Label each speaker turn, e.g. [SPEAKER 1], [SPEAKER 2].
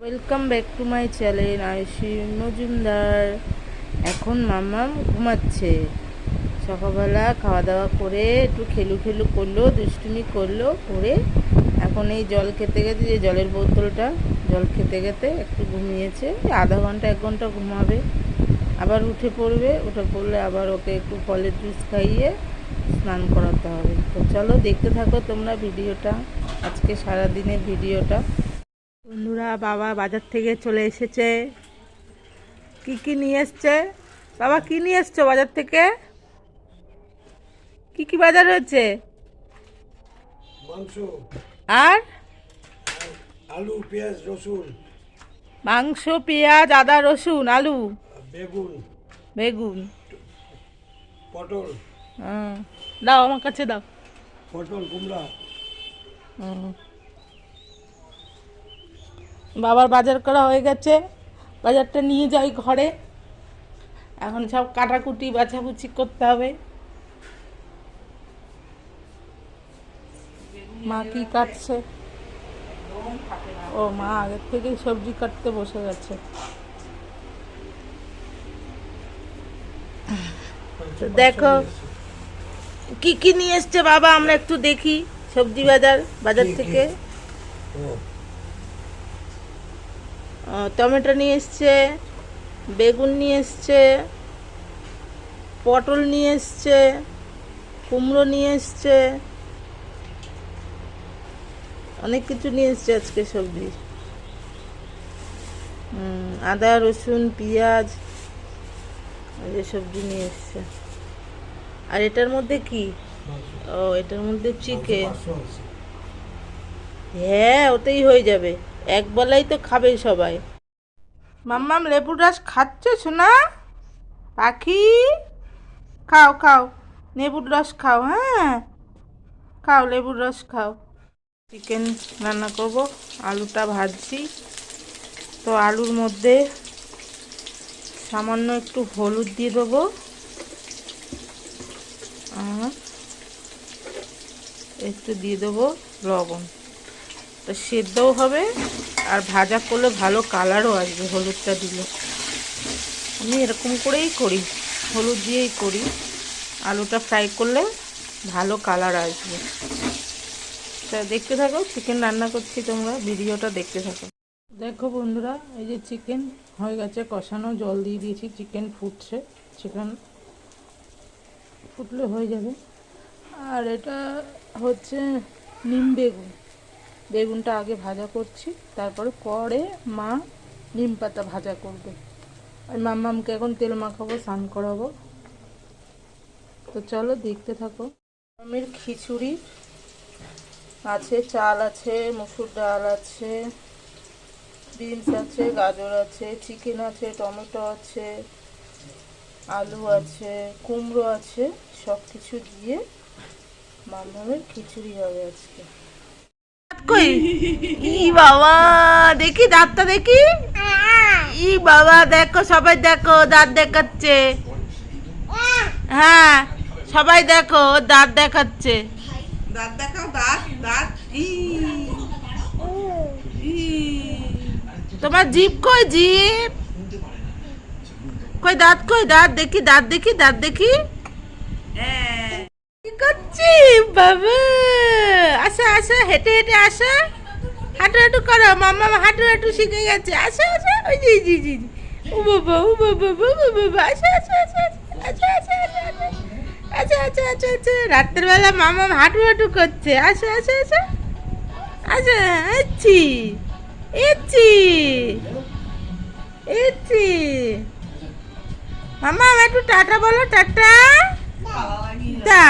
[SPEAKER 1] Welcome back to my channel Ayushi Majumdar. এখন মাম্মাম ঘুমাচ্ছে। সকালবেলা খাওয়া দাওয়া করে একটু খেলু করলো, দুষ্টুমি করলো, করে এখন এই জল খেতে খেতে, যে জলের বোতলটা, জল খেতে খেতে একটু ঘুমিয়েছে। আধা ঘন্টা 1 ঘন্টা ঘুমাবে, আবার উঠে পড়বে। উঠে পড়লে আবার ওকে একটু ফলের জুস খাইয়ে স্নান করাতে হবে। তো চলো দেখতে থাকো তোমরা ভিডিওটা, আজকে সারাদিনের ভিডিওটা। বন্ধুরা, বাবা বাজার থেকে চলে এসেছে। কি নিয়ে এসছে বাবা? কি নিয়ে এসছো বাজার থেকে? কি বাজার হয়েছে?
[SPEAKER 2] মাংস
[SPEAKER 1] আর
[SPEAKER 2] আলু, পেঁয়াজ, রসুন,
[SPEAKER 1] মাংস, পেঁয়াজ, আদা, রসুন, আলু,
[SPEAKER 2] বেগুন,
[SPEAKER 1] বেগুন,
[SPEAKER 2] পটল,
[SPEAKER 1] দাও আমার কাছে দাও।
[SPEAKER 2] পটল, কুমড়া।
[SPEAKER 1] বাবার বাজার করা হয়ে গেছে। বাজারটা নিয়ে যাই ঘরে। এখন সব কাটাকুটি বাছাবুচি করতে হবে। মা কি কাটছে? ও মা আগের থেকেই সবজি কাটতে বসে গেছে। তো দেখো কি নিয়ে এসছে বাবা, আমরা একটু দেখি। সবজি বাজার থেকে টমেটো নিয়ে এসছে, বেগুন নিয়ে এসছে, পটল নিয়ে এসছে, কুমড়ো নিয়ে এসছে, অনেক কিছু নিয়ে এসছে আজকে সবজি। আদা, রসুন, পেঁয়াজ, যে সবজি নিয়ে এসছে। আর এটার মধ্যে কি? ও, এটার মধ্যে চিকেন। হ্যাঁ, ওতেই হয়ে যাবে, এক বেলাই তো খাবে সবাই। মাম্মাম লেবুর রস খাচ্ছে শোনা? পাখি খাও খাও, লেবুর রস খাও। হ্যাঁ খাও, লেবুর রস খাও। চিকেন রান্না করব, আলুটা ভাজছি। তো আলুর মধ্যে সামান্য একটু হলুদ দিয়ে দেবো, আর একটু দিয়ে দেবো লবণ। তো সেদ্ধও হবে, আর ভাজা করলে ভালো কালারও আসবে হলুদটা দিলে। আমি এরকম করেই করি, হলুদ দিয়েই করি। আলুটা ফ্রাই করলে ভালো কালার আসবে। তা দেখতে থাকো, চিকেন রান্না করছি, তোমরা ভিডিওটা দেখতে থাকো। দেখো বন্ধুরা, এই যে চিকেন হয়ে গেছে কষানো, জল দিয়ে দিয়েছি, চিকেন ফুটছে। চিকেন ফুটলে হয়ে যাবে। আর এটা হচ্ছে নিম বেগুন। বেগুনটা আগে ভাজা করছি, তারপরে মা নিম পাতা ভাজা করবে। আর মাম্মামকে এখন তেল মাখাবো, স্নান করাবো। তো চলো দেখতে থাকো। আমের খিচুড়ি আছে, চাল আছে, মসুর ডাল আছে, বিনস আছে, গাজর আছে, চিকেন আছে, টমেটো আছে, আলু আছে, কুমড়ো আছে, সব কিছু দিয়ে মাম্মামের খিচুড়ি হবে আজকে। কই ই বাবা, দেখি দাঁতটা দেখি। ই বাবা, দেখো সবাই দেখো, দাঁত দেখাচ্ছে। হ্যাঁ সবাই দেখো, দাঁত দেখাচ্ছে। দাঁত দেখাও, দাঁত দাঁত। তোমার জিভ কই? জিভ কই? দাঁত কই? দাঁত দেখি, দাঁত দেখি, দাঁত দেখি। কি করছি বাবা? আসো আসো, হেঁটে হেঁটে আসো, হাঁটু হাঁটু করো। মাম্মা হাঁটু হাঁটু শিখে গেছে। আসো আসো, ওই জি জি জি, ও বাবা ও বাবা ও বাবা, আসো আসো আসো আসো আসো আসো আচ্ছা আচ্ছা আচ্ছা আচ্ছা, রাত্রের বেলা মাম্মা হাঁটু হাঁটু করছে। আসো আসো আসো আচ্ছা, এচ্ছি এচ্ছি এচ্ছি। মাম্মা একটু টাটা বলো, টাটা। তা